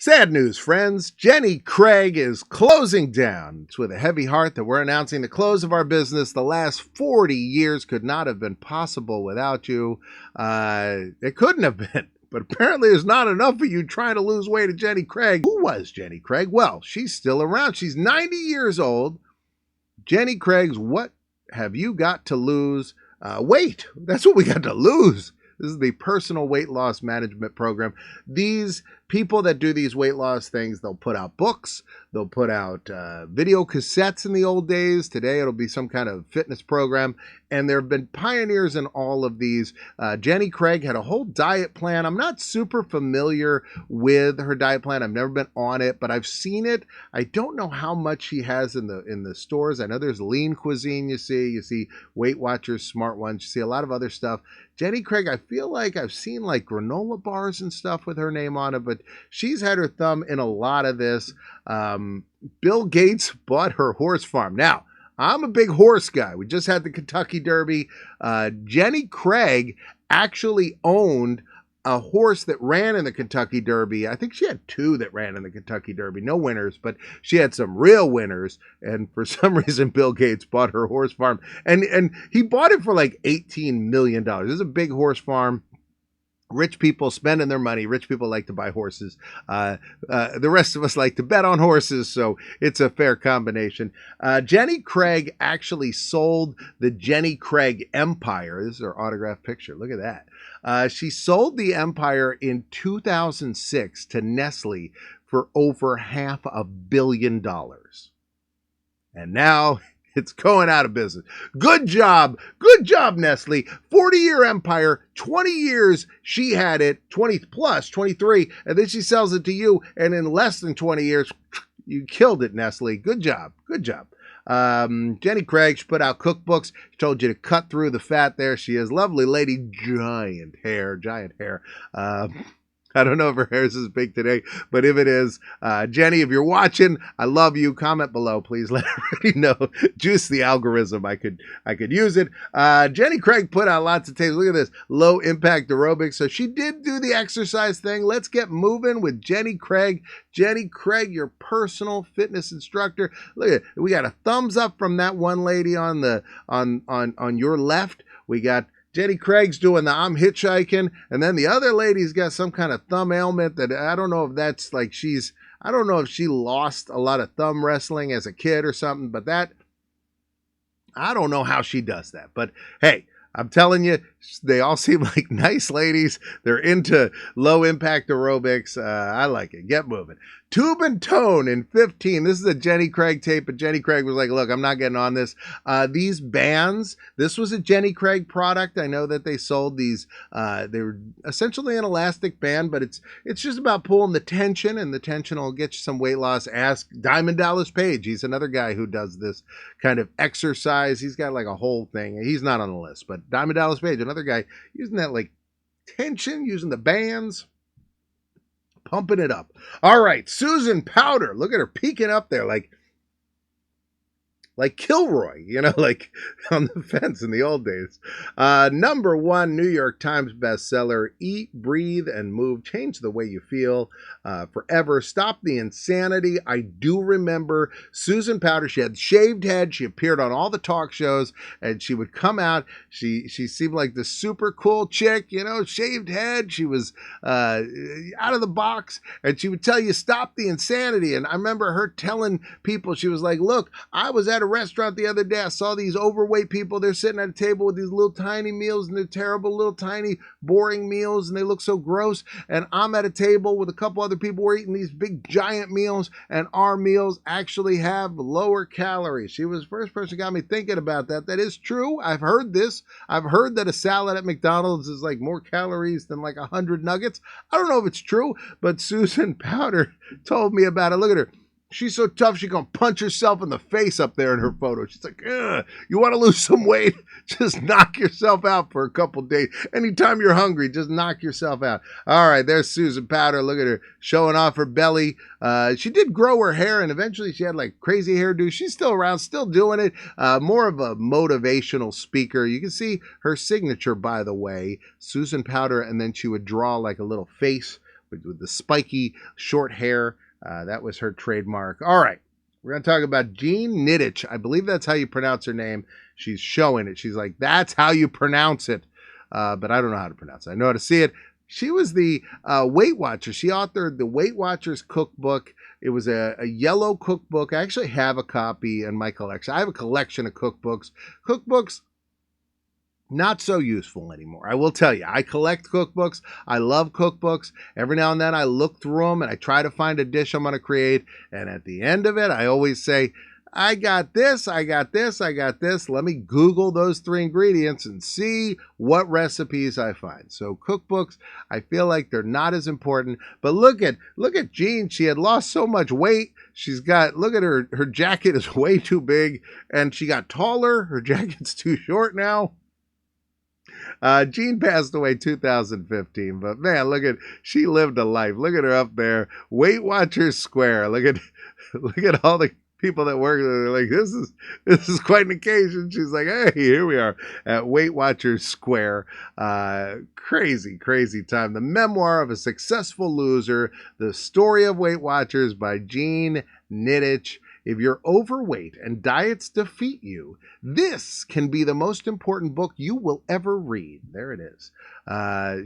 Sad news, friends. Jenny Craig is closing down. It's with a heavy heart that we're announcing the close of our business. The last 40 years could not have been possible without you. It couldn't have been. But apparently there's not enough of you trying to lose weight at Jenny Craig. Who was Jenny Craig? Well, she's still around. She's 90 years old. Jenny Craig's What Have You Got to Lose? Weight. That's what we got to lose. This is the personal weight loss management program. These people that do these weight loss things, they'll put out books, they'll put out video cassettes in the old days. Today it'll be some kind of fitness program. And there have been pioneers in all of these. Jenny Craig had a whole diet plan. I'm not super familiar with her diet plan. I've never been on it, but I've seen it. I don't know how much she has in the stores. I know there's lean cuisine you see. You see Weight Watchers, Smart Ones. You see a lot of other stuff. Jenny Craig, I feel like I've seen like granola bars and stuff with her name on it, but she's had her thumb in a lot of this. Bill Gates bought her horse farm. Now, I'm a big horse guy. We just had the Kentucky Derby. Jenny Craig actually owned a horse that ran in the Kentucky Derby. I think she had two that ran in the Kentucky Derby. No winners, but she had some real winners. And for some reason, Bill Gates bought her horse farm. And he bought it for like $18 million. This is a big horse farm. Rich people spending their money. Rich people like to buy horses. The rest of us like to bet on horses, so it's a fair combination. Jenny Craig actually sold the Jenny Craig Empire. This is her autographed picture. Look at that. She sold the empire in 2006 to Nestle for over $500 million. And now it's going out of business. Good job. Good job, Nestle. 40-year empire, 20 years she had it, 20 plus, 23, and then she sells it to you, and in less than 20 years, you killed it, Nestle. Good job. Good job. Jenny Craig, she put out cookbooks. She told you to cut through the fat there. She is lovely lady, giant hair. I don't know if her hair is as big today, but if it is, Jenny, if you're watching, I love you. Comment below, please. Let everybody know. Juice the algorithm. I could use it. Jenny Craig put out lots of tapes. Look at this. Low impact aerobics. So she did do the exercise thing. Let's get moving with Jenny Craig. Jenny Craig, your personal fitness instructor. Look at it. We got a thumbs up from that one lady on the on your left. We got Jenny Craig's doing the I'm hitchhiking, and then the other lady's got some kind of thumb ailment that I don't know if that's like I don't know if she lost a lot of thumb wrestling as a kid or something, but I don't know how she does that. But hey, I'm telling you, they all seem like nice ladies. They're into low impact aerobics. I like it. Get moving. Tube and Tone in 15. This is a Jenny Craig tape, but Jenny Craig was like, look, I'm not getting on this. These bands, this was a Jenny Craig product. I know that they sold these. They were essentially an elastic band, but it's just about pulling the tension, and the tension will get you some weight loss. Ask Diamond Dallas Page. He's another guy who does this kind of exercise. He's got like a whole thing. He's not on the list, but Diamond Dallas Page, another guy using that like tension, using the bands. Pumping it up. All right, Susan Powder. Look at her peeking up there like Kilroy, like on the fence in the old days. Number 1 New York Times bestseller, Eat, Breathe, and Move. Change the way you feel forever. Stop the insanity. I do remember Susan Powder. She had shaved head. She appeared on all the talk shows, and she would come out. She seemed like the super cool chick, shaved head. She was out of the box, and she would tell you, stop the insanity. And I remember her telling people, she was like, look, I was at a restaurant the other day. I saw these overweight people. They're sitting at a table with these little tiny meals, and they're terrible little tiny boring meals, and they look so gross. And I'm at a table with a couple other people. We're eating these big giant meals, and our meals actually have lower calories. She was the first person who got me thinking about that. That is true. I've heard this. I've heard that a salad at McDonald's is like more calories than like 100 nuggets. I don't know if it's true, but Susan Powder told me about it. Look at her. She's so tough, she's going to punch herself in the face up there in her photo. She's like, ugh, you want to lose some weight? Just knock yourself out for a couple days. Anytime you're hungry, just knock yourself out. All right, there's Susan Powder. Look at her showing off her belly. She did grow her hair, and eventually she had like crazy hairdo. She's still around, still doing it. More of a motivational speaker. You can see her signature, by the way, Susan Powder, and then she would draw like a little face with the spiky short hair. That was her trademark. All right. We're going to talk about Jean Nidich. I believe that's how you pronounce her name. She's showing it. She's like, that's how you pronounce it. But I don't know how to pronounce it. I know how to see it. She was the Weight Watchers. She authored the Weight Watchers cookbook. It was a yellow cookbook. I actually have a copy in my collection. I have a collection of cookbooks. Cookbooks, not so useful anymore. I will tell you, I collect cookbooks. I love cookbooks. Every now and then I look through them and I try to find a dish I'm going to create. And at the end of it, I always say, I got this, I got this, I got this. Let me Google those 3 ingredients and see what recipes I find. So cookbooks, I feel like they're not as important. But look at Jean. She had lost so much weight. She's got, look at her jacket is way too big and she got taller. Her jacket's too short now. Jean passed away 2015, but man, she lived a life. Look at her up there, Weight Watchers Square. Look at all the people that work there. They're like, this is quite an occasion. She's like, hey, here we are at Weight Watchers Square. Crazy time. The memoir of a successful loser, the story of Weight Watchers by Jean Nidich. If you're overweight and diets defeat you, this can be the most important book you will ever read. There it is.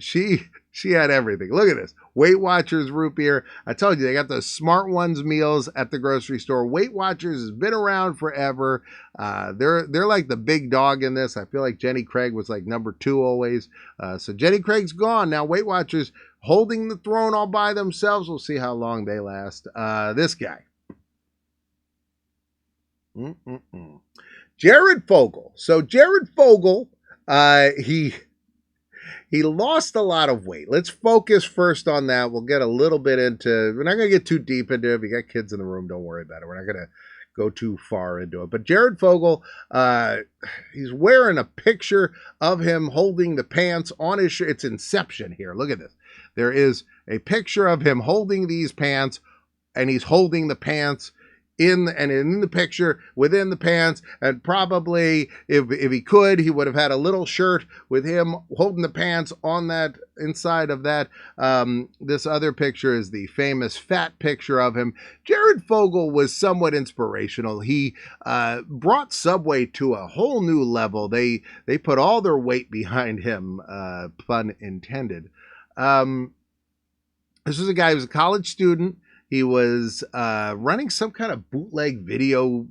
She had everything. Look at this. Weight Watchers root beer. I told you, they got those Smart Ones meals at the grocery store. Weight Watchers has been around forever. They're like the big dog in this. I feel like Jenny Craig was like number 2 always. So Jenny Craig's gone. Now Weight Watchers holding the throne all by themselves. We'll see how long they last. This guy. Jared Fogle. So Jared Fogle, he lost a lot of weight. Let's focus first on that. We'll get a little bit into, we're not going to get too deep into it. If you got kids in the room, don't worry about it. We're not going to go too far into it. But Jared Fogle, he's wearing a picture of him holding the pants on his shirt. It's Inception here. Look at this. There is a picture of him holding these pants, and he's holding the pants in the picture within the pants, and probably if he could, he would have had a little shirt with him holding the pants on that inside of that. This other picture is the famous fat picture of him. Jared Fogle was somewhat inspirational. He brought Subway to a whole new level. They put all their weight behind him, pun intended. This was a guy who was a college student. He was running some kind of bootleg video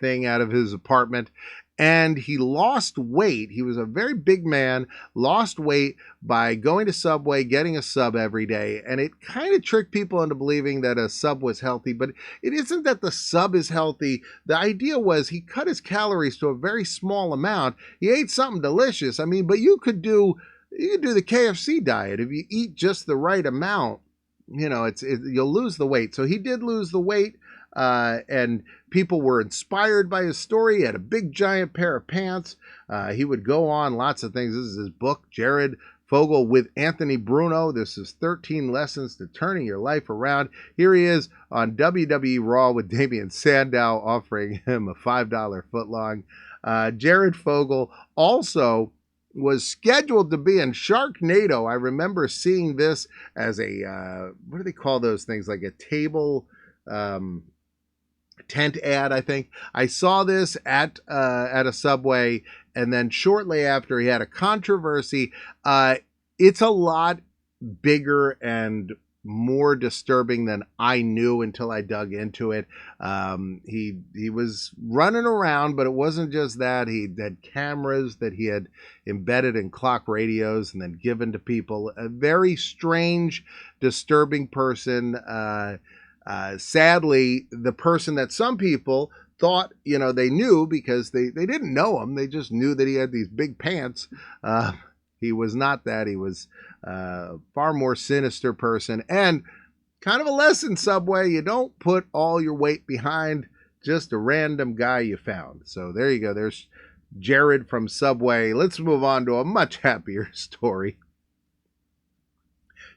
thing out of his apartment, and he lost weight. He was a very big man, lost weight by going to Subway, getting a sub every day, and it kind of tricked people into believing that a sub was healthy, but it isn't that the sub is healthy. The idea was he cut his calories to a very small amount. He ate something delicious. I mean, but you could do the KFC diet if you eat just the right amount. You know, you'll lose the weight. So he did lose the weight, and people were inspired by his story. He had a big, giant pair of pants. He would go on lots of things. This is his book, Jared Fogle with Anthony Bruno. This is 13 Lessons to Turning Your Life Around. Here he is on WWE Raw with Damian Sandow offering him a $5 footlong. Jared Fogle also was scheduled to be in Sharknado. I remember seeing this as a, what do they call those things? Like a table tent ad, I think. I saw this at a Subway, and then shortly after he had a controversy. It's a lot bigger and more disturbing than I knew until I dug into it. He was running around, but it wasn't just that. He had cameras that he had embedded in clock radios and then given to people. A very strange, disturbing person. Sadly, the person that some people thought, they knew because they didn't know him. They just knew that he had these big pants. He was not that. He was a far more sinister person. And kind of a lesson, Subway. You don't put all your weight behind just a random guy you found. So there you go. There's Jared from Subway. Let's move on to a much happier story.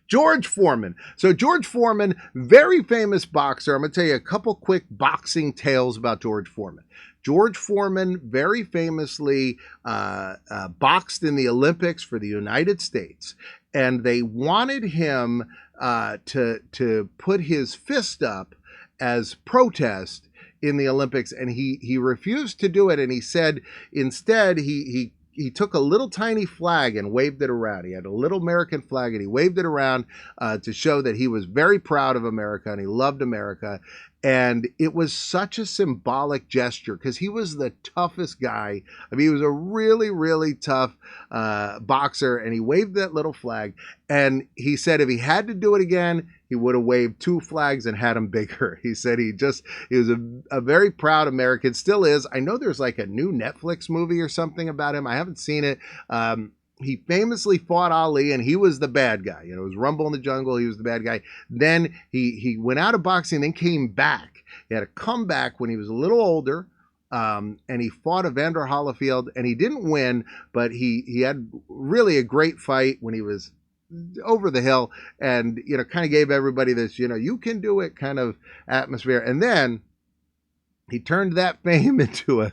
George Foreman. So George Foreman, very famous boxer. I'm going to tell you a couple quick boxing tales about George Foreman. George Foreman very famously boxed in the Olympics for the United States, and they wanted him to put his fist up as protest in the Olympics, and he refused to do it, and he said instead he took a little tiny flag and waved it around. He had a little American flag and he waved it around to show that he was very proud of America and he loved America. And it was such a symbolic gesture because he was the toughest guy. I mean, he was a really, really tough boxer, and he waved that little flag. And he said if he had to do it again, he would have waved two flags and had them bigger. He said he was a very proud American, still is. I know there's like a new Netflix movie or something about him. I haven't seen it. He famously fought Ali, and he was the bad guy. You know, it was Rumble in the Jungle. He was the bad guy. Then he went out of boxing, then came back. He had a comeback when he was a little older, and he fought Evander Holyfield, and he didn't win, but he had really a great fight when he was over the hill, and you know, kind of gave everybody this, you know, you can do it kind of atmosphere. And then he turned that fame into a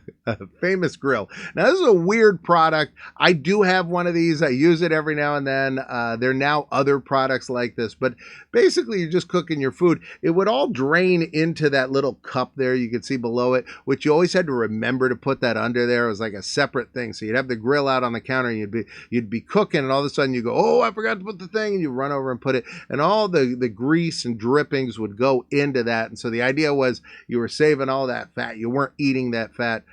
famous grill. Now, this is a weird product. I do have one of these. I use it every now and then. There are now other products like this, but basically you're just cooking your food. It would all drain into that little cup there you can see below it, which you always had to remember to put that under there. It was like a separate thing. So you'd have the grill out on the counter and you'd be cooking, and all of a sudden you go, oh, I forgot to put the thing, and you run over and put it, and all the grease and drippings would go into that. And so the idea was you were saving all that fat. You weren't eating that fat.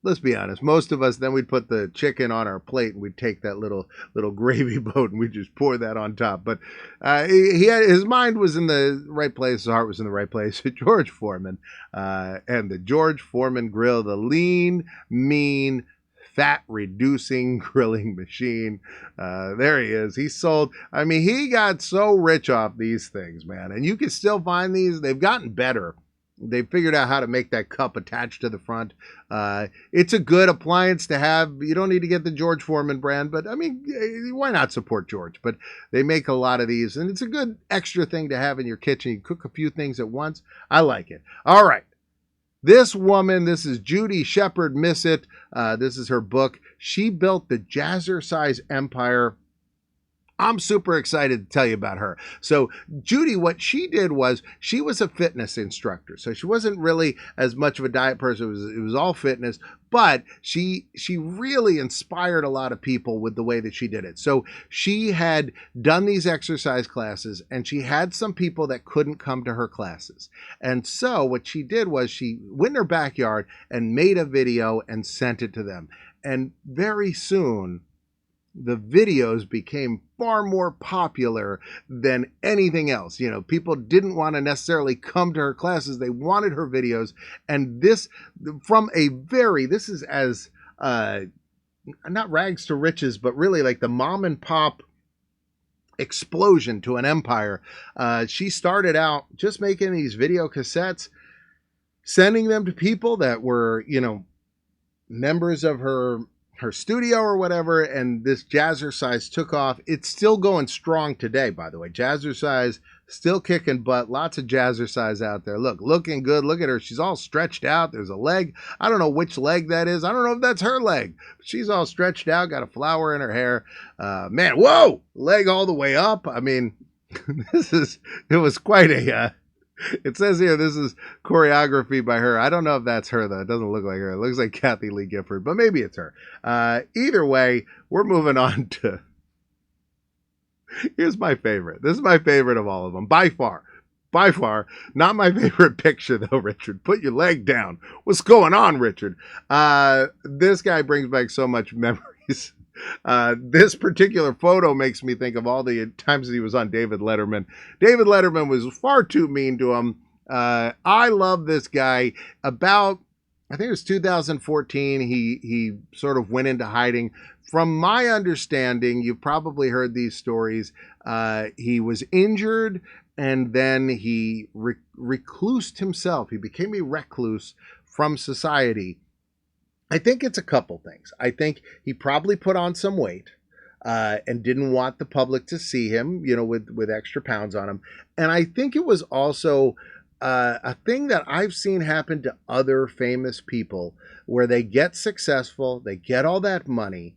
Let's be honest, most of us, then we'd put the chicken on our plate and we'd take that little gravy boat and we'd just pour that on top. But he had, his mind was in the right place, his heart was in the right place. George Foreman, and the George Foreman grill, the lean, mean, fat reducing grilling machine. There he is. He sold, I mean, he got so rich off these things, man. And you can still find these. They've gotten better. They figured out how to make that cup attached to the front. It's a good appliance to have. You don't need to get the George Foreman brand, but I mean, why not support George? But they make a lot of these, and it's a good extra thing to have in your kitchen. You cook a few things at once. I like it. All right. This woman, this is Judy Shepard Missett. This is her book. She built the Jazzercise empire. I'm super excited to tell you about her. So Judy, what she did was she was a fitness instructor. So she wasn't really as much of a diet person. It was all fitness, but she really inspired a lot of people with the way that she did it. So she had done these exercise classes, and she had some people that couldn't come to her classes. And so what she did was she went in her backyard and made a video and sent it to them. And very soon, the videos became far more popular than anything else. You know, people didn't want to necessarily come to her classes. They wanted her videos. And this, this is as, not rags to riches, but really like the mom and pop explosion to an empire. She started out just making these video cassettes, sending them to people that were, you know, members of her studio or whatever, and this Jazzercise took off. It's still going strong today, by the way. Jazzercise still kicking butt. Lots of Jazzercise out there. Look, looking good. Look at her. She's all stretched out. There's a leg. I don't know which leg that is. I don't know if that's her leg. But she's all stretched out, got a flower in her hair. Man, whoa! Leg all the way up. I mean, it was quite a... It says here this is choreography by her. I don't know if that's her, though. It doesn't look like her. It looks like Kathy Lee Gifford, but maybe it's her. Either way, we're moving on to... Here's my favorite. This is my favorite of all of them, by far. By far. Not my favorite picture, though, Richard. Put your leg down. What's going on, Richard? This guy brings back so much memories. This particular photo makes me think of all the times he was on David Letterman. David Letterman was far too mean to him. I love this guy. About, I think it was 2014, he sort of went into hiding. From my understanding, you've probably heard these stories. He was injured, and then he reclused himself. He became a recluse from society. I think it's a couple things. I think he probably put on some weight and didn't want the public to see him, you know, with extra pounds on him. And I think it was also a thing that I've seen happen to other famous people where they get successful, they get all that money,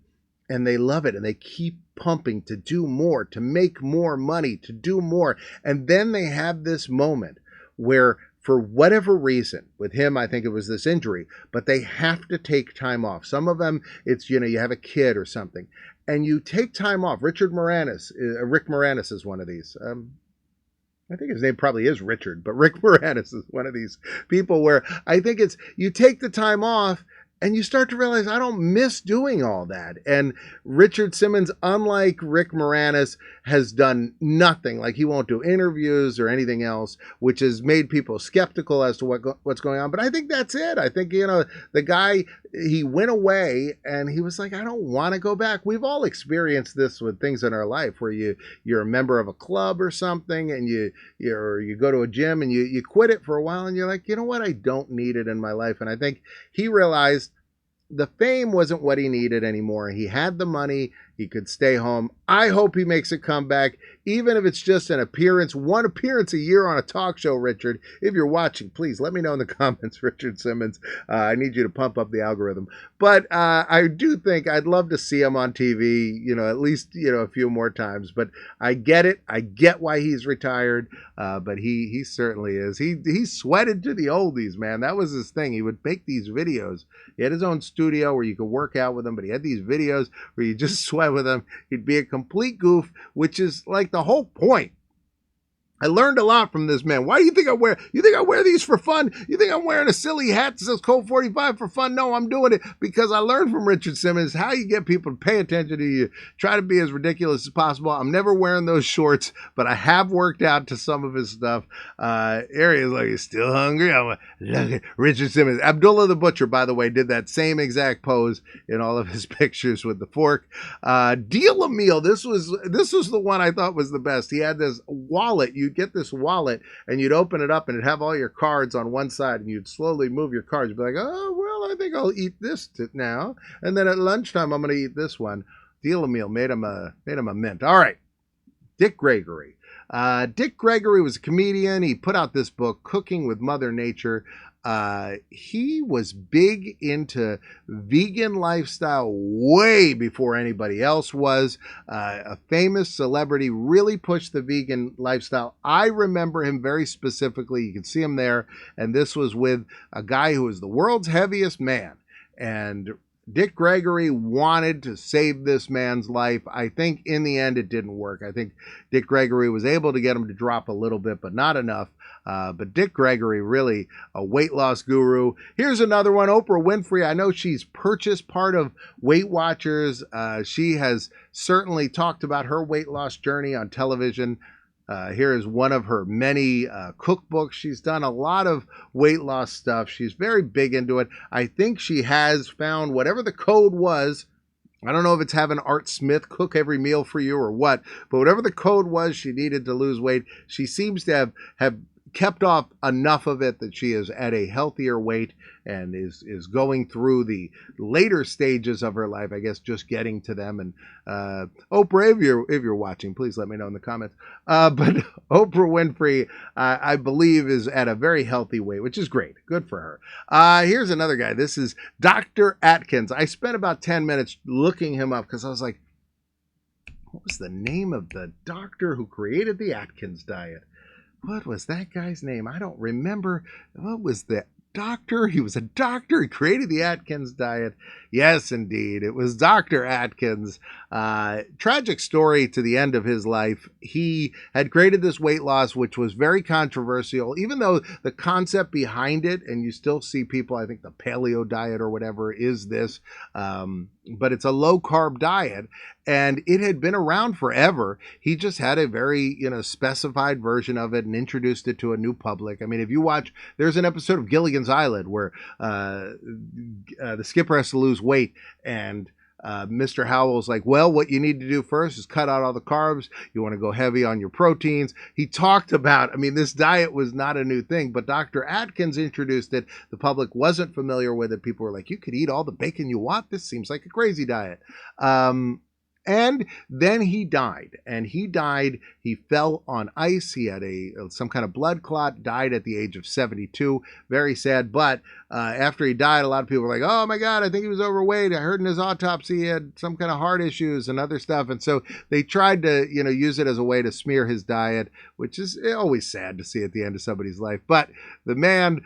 and they love it and they keep pumping to do more, to make more money, to do more. And then they have this moment where, for whatever reason, with him, I think it was this injury, but they have to take time off. Some of them, it's, you have a kid or something, and you take time off. Rick Moranis is one of these. I think his name probably is Richard, but Rick Moranis is one of these people where I think it's, you take the time off and you start to realize, I don't miss doing all that. And Richard Simmons, unlike Rick Moranis, has done nothing. Like, he won't do interviews or anything else, which has made people skeptical as to what's going on. But I think that's it. I think, the guy, he went away and he was like, I don't want to go back. We've all experienced this with things in our life where you're a member of a club or something, and you go to a gym and you quit it for a while, and you're like, you know what? I don't need it in my life. And I think he realized the fame wasn't what he needed anymore. He had the money. He could stay home. I hope he makes a comeback, even if it's just an appearance, one appearance a year on a talk show, Richard. If you're watching, please let me know in the comments, Richard Simmons. I need you to pump up the algorithm. But I do think I'd love to see him on TV, at least, a few more times. But I get it. I get why he's retired. But he certainly is. He sweated to the oldies, man. That was his thing. He would make these videos. He had his own studio where you could work out with him, but he had these videos where you just sweat with him. He'd be a complete goof, which is like the whole point. I learned a lot from this man. Why do you think I wear? You think I wear these for fun? You think I'm wearing a silly hat that says Colt 45 for fun? No, I'm doing it because I learned from Richard Simmons how you get people to pay attention to you. Try to be as ridiculous as possible. I'm never wearing those shorts, but I have worked out to some of his stuff. Areas like, you're still hungry? Look at Richard Simmons. Abdullah the Butcher, by the way, did that same exact pose in all of his pictures with the fork. Deal a Meal. This was the one I thought was the best. He had this wallet. You'd get this wallet and you'd open it up and it'd have all your cards on one side, and you'd slowly move your cards. You'd be like, oh, well, I think I'll eat this now. And then at lunchtime, I'm going to eat this one. Deal a Meal made him a mint. All right. Dick Gregory. Dick Gregory was a comedian. He put out this book, Cooking with Mother Nature. He was big into vegan lifestyle way before anybody else was. A famous celebrity really pushed the vegan lifestyle. I remember him very specifically. You can see him there. And this was with a guy who was the world's heaviest man. And Dick Gregory wanted to save this man's life. I think in the end it didn't work. I think Dick Gregory was able to get him to drop a little bit, but not enough. But Dick Gregory, really a weight loss guru. Here's another one, Oprah Winfrey. I know she's purchased part of Weight Watchers. She has certainly talked about her weight loss journey on television. Here is one of her many cookbooks. She's done a lot of weight loss stuff. She's very big into it. I think she has found whatever the code was. I don't know if it's having Art Smith cook every meal for you or what, but whatever the code was, she needed to lose weight. She seems to have kept off enough of it that she is at a healthier weight and is going through the later stages of her life, I guess, just getting to them. And Oprah, if you're watching, please let me know in the comments. But Oprah Winfrey, I believe, is at a very healthy weight, which is great. Good for her. Here's another guy. This is Dr. Atkins. I spent about 10 minutes looking him up because I was like, what was the name of the doctor who created the Atkins diet? What was that guy's name? I don't remember. What was the doctor? He was a doctor. He created the Atkins diet. Yes, indeed. It was Dr. Atkins. Tragic story to the end of his life. He had created this weight loss, which was very controversial, even though the concept behind it, and you still see people, I think the paleo diet or whatever is this, but it's a low carb diet. And it had been around forever. He just had a very, specified version of it and introduced it to a new public. I mean, if you watch, there's an episode of Gilligan's Island where the skipper has to lose weight, and Mr. Howell's like, well, what you need to do first is cut out all the carbs. You want to go heavy on your proteins. He talked about, this diet was not a new thing, but Dr. Atkins introduced it. The public wasn't familiar with it. People were like, you could eat all the bacon you want. This seems like a crazy diet. And then he died, and he fell on ice. He had some kind of blood clot, died at the age of 72. Very sad. But after he died, a lot of people were like, oh my God, I think he was overweight. I heard in his autopsy he had some kind of heart issues and other stuff. And so they tried to, use it as a way to smear his diet, which is always sad to see at the end of somebody's life. But the man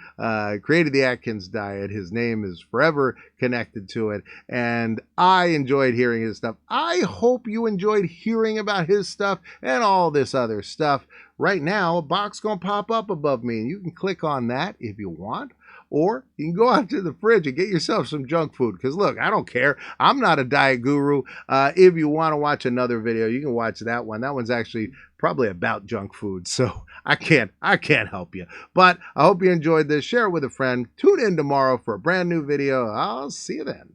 created the Atkins diet. His name is forever connected to it. And I enjoyed hearing his stuff. I hope you enjoyed hearing about his stuff and all this other stuff. Right now, a box going to pop up above me, and you can click on that if you want. Or you can go out to the fridge and get yourself some junk food. Because look, I don't care. I'm not a diet guru. If you want to watch another video, you can watch that one. That one's actually probably about junk food. So I can't help you. But I hope you enjoyed this. Share it with a friend. Tune in tomorrow for a brand new video. I'll see you then.